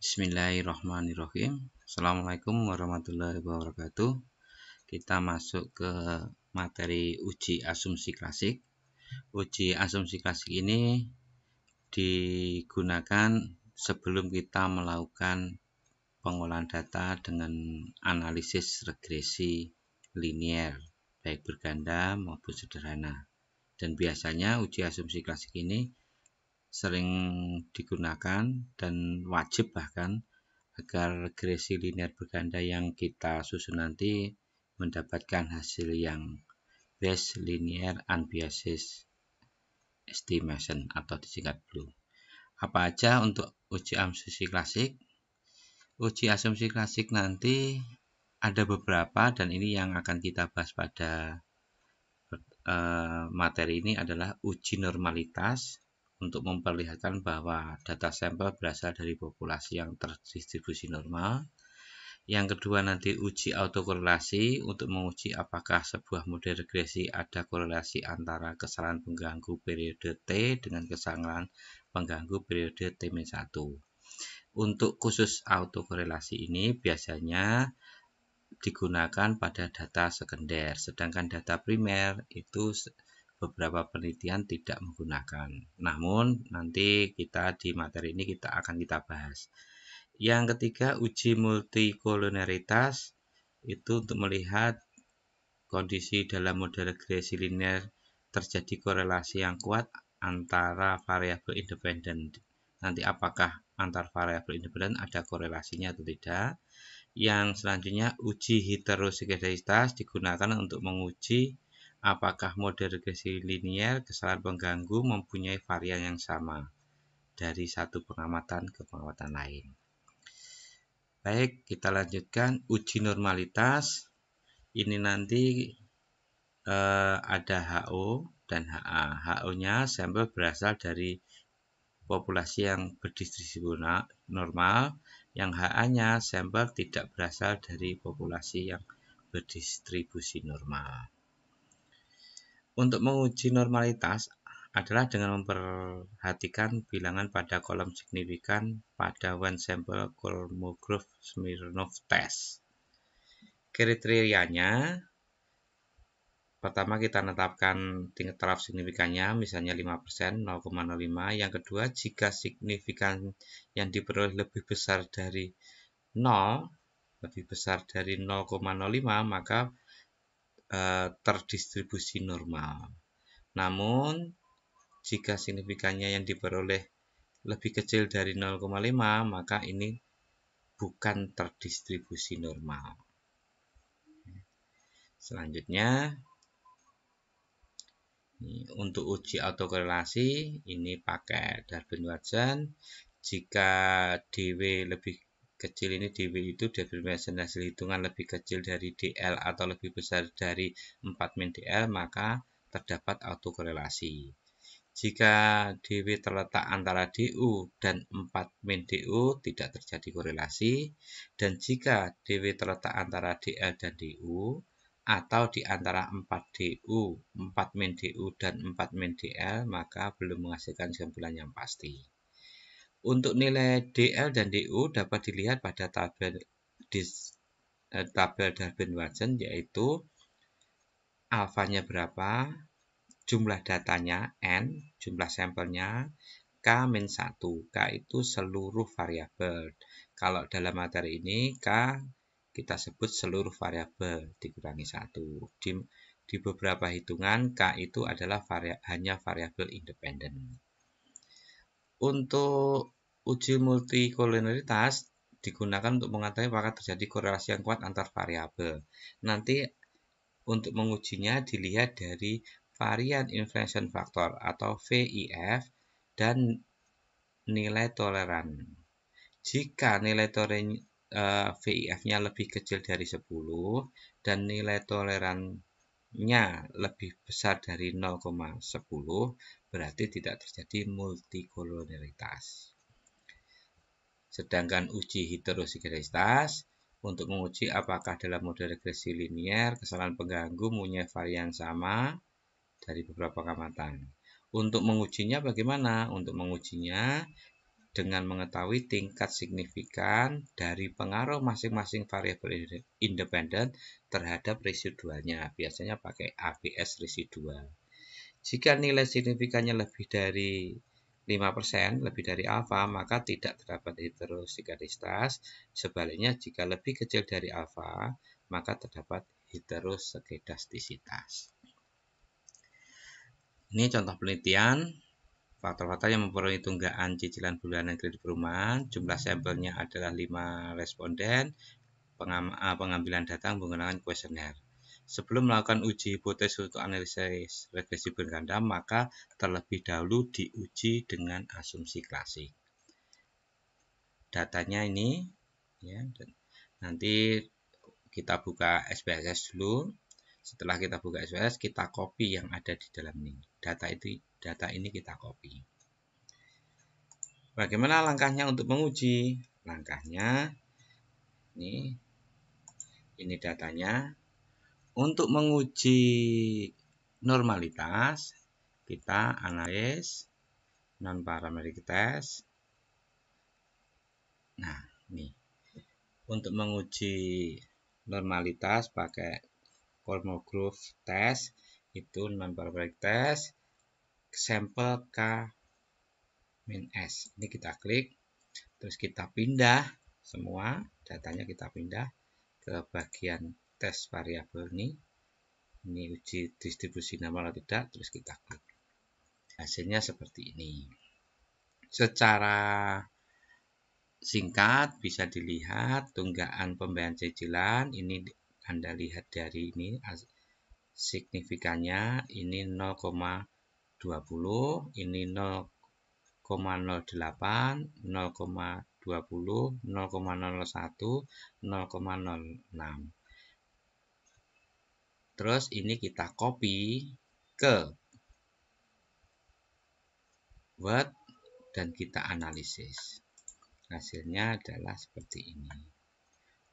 Bismillahirrahmanirrahim. Assalamualaikum warahmatullahi wabarakatuh. Kita masuk ke materi uji asumsi klasik. Uji asumsi klasik ini digunakan sebelum kita melakukan pengolahan data dengan analisis regresi linier, baik berganda maupun sederhana. Dan biasanya uji asumsi klasik ini sering digunakan dan wajib bahkan agar regresi linear berganda yang kita susun nanti mendapatkan hasil yang best linear unbiased estimation atau disingkat BLEU. Apa aja untuk uji asumsi klasik? Uji asumsi klasik nanti ada beberapa, dan ini yang akan kita bahas pada materi ini adalah uji normalitas, untuk memperlihatkan bahwa data sampel berasal dari populasi yang terdistribusi normal. Yang kedua nanti uji autokorelasi, untuk menguji apakah sebuah model regresi ada korelasi antara kesalahan pengganggu periode T dengan kesalahan pengganggu periode T-1. Untuk khusus autokorelasi ini biasanya digunakan pada data sekunder, sedangkan data primer itu beberapa penelitian tidak menggunakan. Namun nanti di materi ini akan kita bahas. Yang ketiga, uji multikoloneritas, itu untuk melihat kondisi dalam model regresi linear terjadi korelasi yang kuat antara variabel independen. Nanti apakah antar variabel independen ada korelasinya atau tidak. Yang selanjutnya, uji heterozigozitas digunakan untuk menguji apakah model regresi linier kesalahan pengganggu mempunyai varian yang sama dari satu pengamatan ke pengamatan lain. Baik, kita lanjutkan uji normalitas. Ini nanti ada HO dan HA. HO-nya sampel berasal dari populasi yang berdistribusi normal, yang HA-nya sampel tidak berasal dari populasi yang berdistribusi normal. Untuk menguji normalitas adalah dengan memperhatikan bilangan pada kolom signifikan pada one sample Kolmogorov-Smirnov test. Kriterianya, pertama kita menetapkan tingkat taraf signifikannya, misalnya 5%, 0,05. Yang kedua, jika signifikan yang diperoleh lebih besar dari 0,05, maka terdistribusi normal. Namun, jika signifikannya yang diperoleh lebih kecil dari 0,5, maka ini bukan terdistribusi normal. Selanjutnya, untuk uji autokorelasi ini pakai Darwin-Watson. Jika DW lebih kecil, ini DW itu determinasi hasil hitungan lebih kecil dari DL atau lebih besar dari 4 min DL, maka terdapat autokorelasi. Jika DW terletak antara DU dan 4 min DU, tidak terjadi korelasi. Dan jika DW terletak antara DL dan DU, atau di antara 4DU, 4 min DU, dan 4 min DL, maka belum menghasilkan kesimpulan yang pasti. Untuk nilai DL dan DU dapat dilihat pada tabel Darwin-Watson, yaitu alfanya berapa, jumlah datanya N, jumlah sampelnya, K-1. K itu seluruh variabel. Kalau dalam materi ini K kita sebut seluruh variabel dikurangi 1. Di beberapa hitungan K itu adalah hanya variabel independen. Untuk uji multikoloneritas digunakan untuk mengetahui apakah terjadi korelasi yang kuat antar variabel. Nanti untuk mengujinya dilihat dari varian inflation factor atau VIF dan nilai toleran. Jika nilai VIF-nya lebih kecil dari 10 dan nilai tolerannya lebih besar dari 0,10, berarti tidak terjadi multikoloneritas. Sedangkan uji heterozigozitas untuk menguji apakah dalam model regresi linier kesalahan pengganggu mempunyai varian sama dari beberapa pengamatan. Untuk mengujinya bagaimana? Untuk mengujinya dengan mengetahui tingkat signifikan dari pengaruh masing-masing variabel independen terhadap residualnya. Biasanya pakai ABS residual. Jika nilai signifikannya lebih dari 5%, lebih dari alfa, maka tidak terdapat heterozigalitas. Sebaliknya, jika lebih kecil dari alfa, maka terdapat heterozigastisitas. Ini contoh penelitian. Faktor-faktor yang mempengaruhi tunggaan cicilan bulanan kredit perumahan. Jumlah sampelnya adalah 5 responden. Pengambilan data menggunakan kuesioner. Sebelum melakukan uji hipotesis untuk analisis regresi berganda, maka terlebih dahulu diuji dengan asumsi klasik. Datanya ini, ya, nanti kita buka SPSS dulu. Setelah kita buka SPSS, kita copy yang ada di dalam ini. Data ini kita copy. Bagaimana langkahnya untuk menguji? Langkahnya ini datanya. Untuk menguji normalitas, kita analis non-parametric test. Nah, ini untuk menguji normalitas pakai Kolmogorov test, itu non-parametric test, sampel K-S. Ini kita klik, terus kita pindah semua datanya, kita pindah ke bagian tes variabel ini. Ini uji distribusi normal atau tidak, terus kita klik. Hasilnya seperti ini. Secara singkat bisa dilihat tunggaan pembayaran cicilan. Ini Anda lihat dari ini signifikannya, ini 0,20, ini 0,08, 0,20, 0,01, 0,06. Terus ini kita copy ke Word dan kita analisis. Hasilnya adalah seperti ini.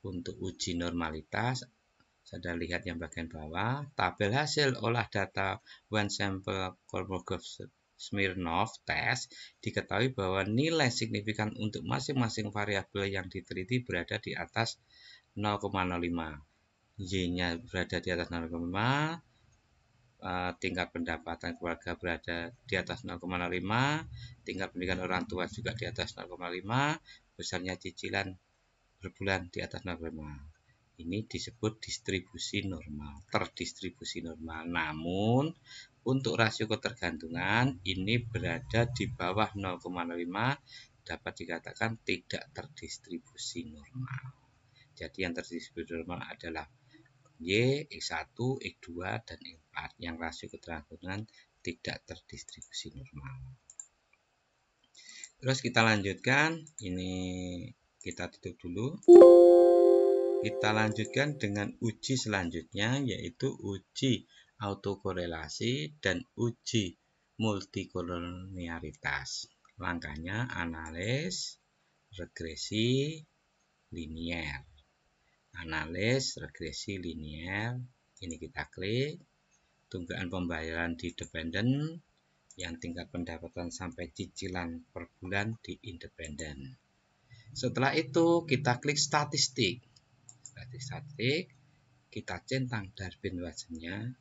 Untuk uji normalitas, Anda lihat yang bagian bawah, tabel hasil olah data one sample Kolmogorov-Smirnov test, diketahui bahwa nilai signifikan untuk masing-masing variabel yang diteliti berada di atas 0,05. Y-nya berada di atas 0,5, tingkat pendapatan keluarga berada di atas 0,05, tingkat pendidikan orang tua juga di atas 0,5, besarnya cicilan berbulan di atas 0,5. Ini disebut distribusi normal, terdistribusi normal. Namun untuk rasio ketergantungan ini berada di bawah 0,05, dapat dikatakan tidak terdistribusi normal. Jadi yang terdistribusi normal adalah Y, X1, X2, dan X4. Yang rasio ketergantungan tidak terdistribusi normal. Terus kita lanjutkan. Ini kita tutup dulu. Kita lanjutkan dengan uji selanjutnya, yaitu uji autokorelasi dan uji multikolonialitas. Langkahnya analis regresi linier. Analis regresi linier, ini kita klik. Tunggaan pembayaran di dependen, yang tingkat pendapatan sampai cicilan per bulan di independen. Setelah itu kita klik statistik. Kita centang Darwin-Watsonnya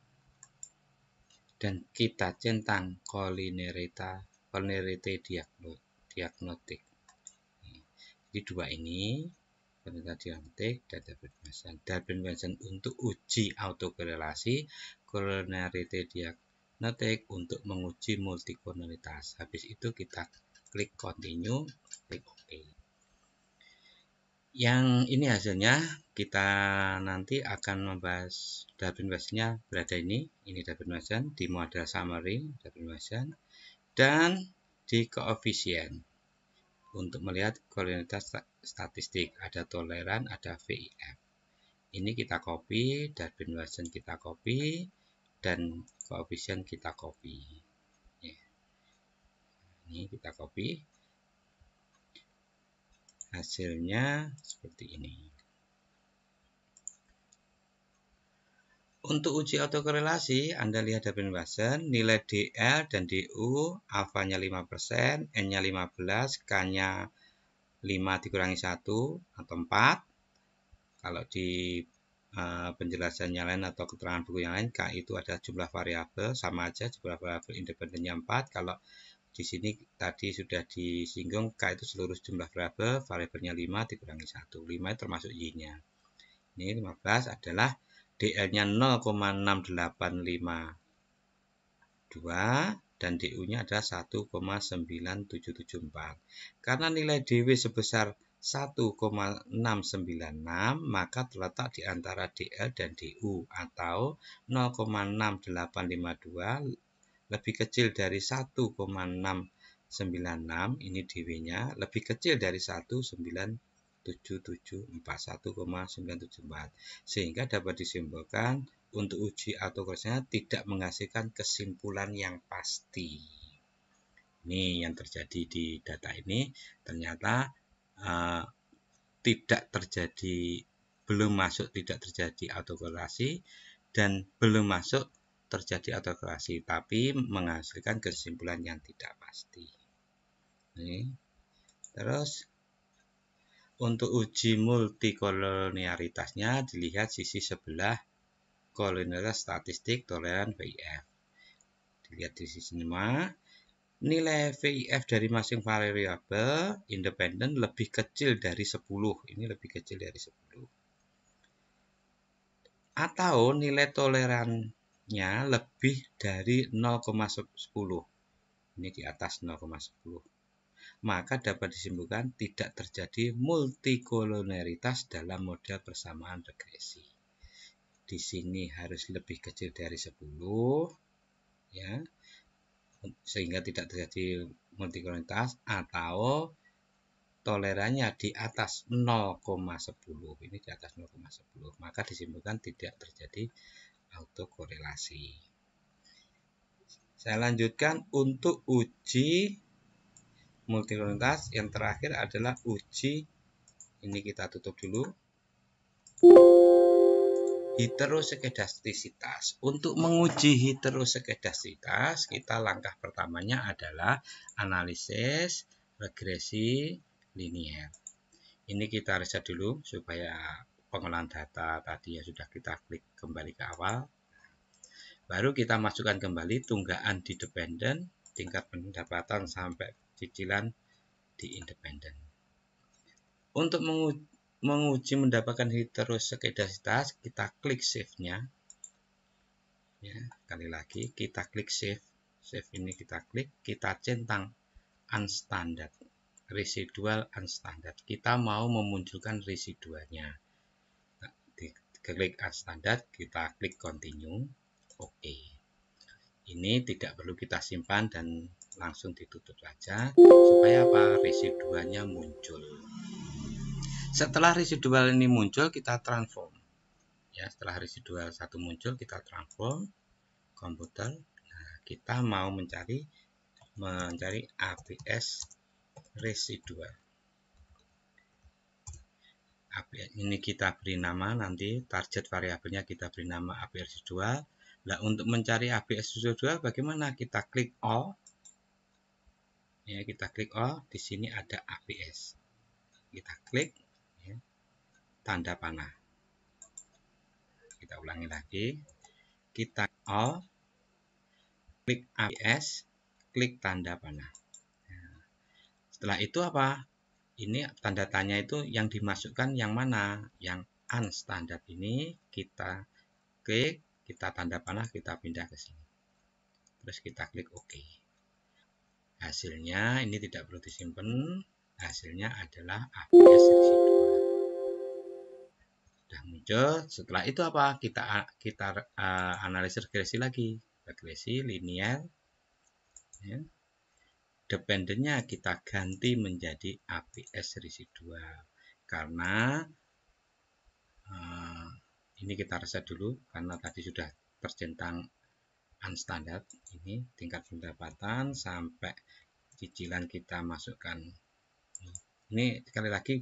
dan kita centang collinearity diagnostik. Jadi dua ini, diagnostik dan Darwin-Watson untuk uji autokorelasi, collinearity diagnostik untuk menguji multikolonialitas. Habis itu kita klik continue, klik OK. Yang ini hasilnya, kita nanti akan membahas Darwin-Watsonnya berada ini Darwin-Watson di model summary Darwin-Watson dan di koefisien untuk melihat kolonialitas statistik, ada toleran, ada VIF. Ini kita copy, Darwin-Watson kita copy, dan koefisien kita copy. Ini kita copy. Hasilnya seperti ini. Untuk uji autokorelasi, Anda lihat dari penulisan, nilai DL dan DU, alfanya 5%, N-nya 15, K-nya 5 dikurangi 1 atau 4. Kalau di penjelasannya lain atau keterangan buku yang lain, K itu adalah jumlah variabel, sama aja jumlah variabel independennya 4. Kalau di sini tadi sudah disinggung, K itu seluruh jumlah variabelnya 5 dikurangi 1. 5 itu termasuk Y-nya. Ini 15 adalah DL-nya 0,685 dan DU-nya adalah 1,9774. Karena nilai DW sebesar 1,696, maka terletak di antara DL dan DU atau 0,6852 lebih kecil dari 1,696, ini DW-nya lebih kecil dari 1,974, sehingga dapat disimpulkan untuk uji autokorelasinya tidak menghasilkan kesimpulan yang pasti. Ini yang terjadi di data ini, ternyata tidak terjadi autokorelasi dan belum masuk terjadi autokorelasi, tapi menghasilkan kesimpulan yang tidak pasti. Ini. Terus untuk uji multikolonialitasnya dilihat sisi sebelah kolonialitas statistik toleran VIF. Dilihat di sisi 5. Nilai VIF dari masing variabel independen lebih kecil dari 10. Ini lebih kecil dari 10. Atau nilai tolerannya lebih dari 0,10. Ini di atas 0,10. Maka dapat disimpulkan tidak terjadi multikolonialitas dalam model persamaan regresi. Di sini harus lebih kecil dari 10, ya, sehingga tidak terjadi multikolonialitas, atau tolerannya di atas 0,10. Ini di atas 0,10. Maka disimpulkan tidak terjadi autokorelasi. Saya lanjutkan untuk uji multikolonialitas. Yang terakhir adalah uji, ini kita tutup dulu, heteroskedastisitas. Untuk menguji heteroskedastisitas, kita langkah pertamanya adalah analisis regresi linier. Ini kita riset dulu supaya pengolahan data tadi ya sudah kita klik kembali ke awal. Baru kita masukkan kembali tunggaan di dependen, tingkat pendapatan sampai cicilan di independen. Untuk menguji mendapatkan heteroskedastisitas, kita klik save-nya. Ya, sekali lagi kita klik save. Save ini kita klik, kita centang unstandard, residual unstandard. Kita mau memunculkan residualnya. Nah, klik unstandard, kita klik continue. Oke. Ini tidak perlu kita simpan dan langsung ditutup saja supaya apa? Residualnya muncul. Setelah residual ini muncul, kita transform. Ya, setelah residual satu muncul, kita transform komputer. Nah, kita mau mencari APS residual. APS ini kita beri nama, nanti target variabelnya kita beri nama APS residual. Nah, untuk mencari APS residual bagaimana? Kita klik all. Ya, kita klik all. Di sini ada APS. Kita klik, ya, tanda panah. Kita ulangi lagi. Kita all, klik APS, klik tanda panah. Nah, setelah itu apa? Ini tanda tanya itu yang dimasukkan yang mana? Yang unstandard ini kita klik, kita tanda panah, kita pindah ke sini. Terus kita klik OK. Hasilnya ini tidak perlu disimpan. Hasilnya adalah APS residual. Sudah muncul. Setelah itu apa? Kita analisis regresi lagi. Regresi linier. Ya. Dependennya kita ganti menjadi APS residual. Karena ini kita reset dulu karena tadi sudah tercentang unstandard. Ini tingkat pendapatan sampai cicilan kita masukkan. Ini sekali lagi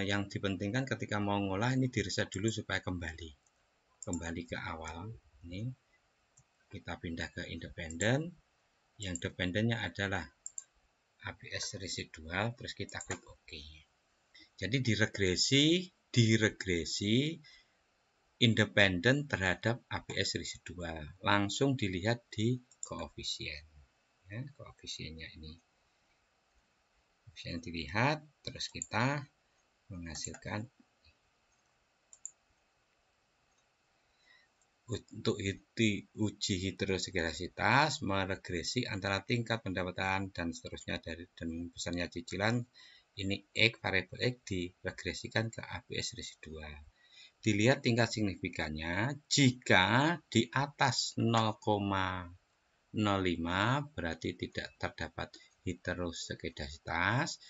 yang dipentingkan ketika mau ngolah ini direset dulu supaya kembali. kembali ke awal. Ini kita pindah ke independen. Yang dependennya adalah ABS residual, terus kita klik OK. Jadi diregresi independen terhadap ABS residual. Langsung dilihat di koefisien. Ya, koefisiennya ini. Koefisien dilihat, terus kita menghasilkan untuk uji heterosegerasitas, meregresi antara tingkat pendapatan dan seterusnya dan besarnya cicilan. Ini X, variabel X diregresikan ke ABS residual. Dilihat tingkat signifikannya, jika di atas 0,05 berarti tidak terdapat heterosegerasitas,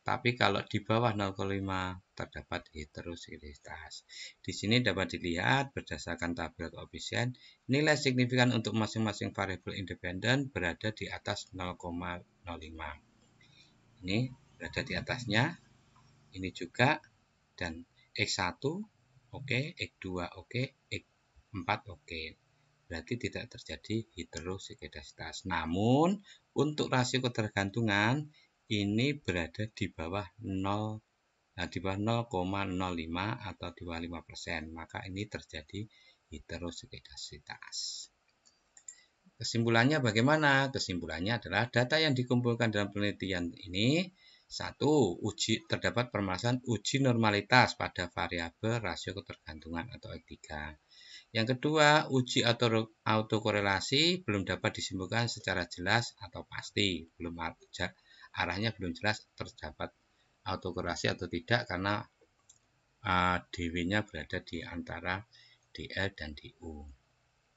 tapi kalau di bawah 0,5 terdapat heterosegerasitas. Di sini dapat dilihat berdasarkan tabel koefisien, nilai signifikan untuk masing-masing variabel independen berada di atas 0,05. Ini berada di atasnya, ini juga, dan X1 oke, X2 oke, X4 oke. Berarti tidak terjadi heterosegerasitas. Namun untuk rasio ketergantungan ini berada di bawah 0, di bawah 0,05 atau di bawah 5%, maka ini terjadi heterosegerasitas. Kesimpulannya bagaimana? Kesimpulannya adalah data yang dikumpulkan dalam penelitian ini, satu, terdapat permasalahan uji normalitas pada variabel rasio ketergantungan atau X3. Yang kedua, uji autokorelasi belum dapat disimpulkan secara jelas atau pasti. Arahnya belum jelas terdapat autokorelasi atau tidak karena DW-nya berada di antara DL dan DU.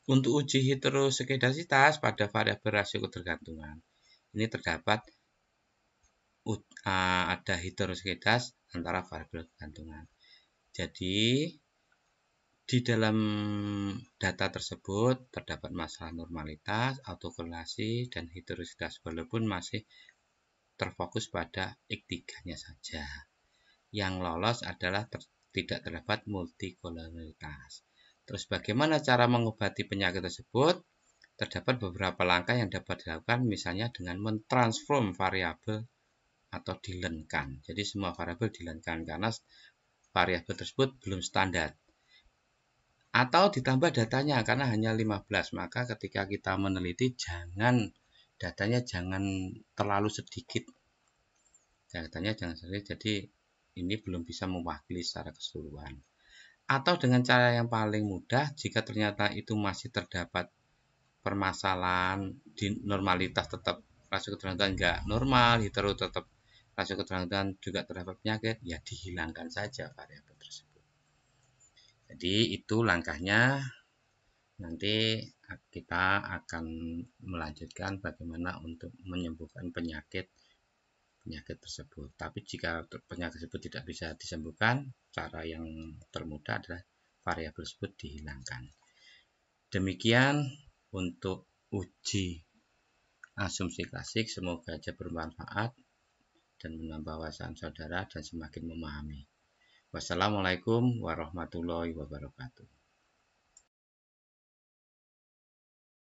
Untuk uji heterosegerasitas pada variabel rasio ketergantungan, ini terdapat ada heterosegerasitas antara variabel ketergantungan. Jadi di dalam data tersebut terdapat masalah normalitas, autokorelasi, dan heterosegerasitas walaupun masih terfokus pada X3-nya saja. Yang lolos adalah tidak terdapat multikolonialitas. Terus bagaimana cara mengobati penyakit tersebut? Terdapat beberapa langkah yang dapat dilakukan, misalnya dengan mentransform variabel atau dilenkan. Jadi semua variabel dilenkan karena variabel tersebut belum standar. Atau ditambah datanya karena hanya 15, maka ketika kita meneliti datanya jangan terlalu sedikit. Datanya jangan sedikit, jadi ini belum bisa mewakili secara keseluruhan. Atau dengan cara yang paling mudah, jika ternyata itu masih terdapat permasalahan di normalitas tetap rasio ketergantungan enggak normal, hetero tetap rasio ketergantungan juga terdapat penyakit, ya dihilangkan saja variabel tersebut. Jadi itu langkahnya. Nanti kita akan melanjutkan bagaimana untuk menyembuhkan penyakit tersebut. Tapi jika penyakit tersebut tidak bisa disembuhkan, cara yang termudah adalah variabel tersebut dihilangkan. Demikian untuk uji asumsi klasik, semoga saja bermanfaat dan menambah wawasan saudara dan semakin memahami. Wassalamualaikum warahmatullahi wabarakatuh.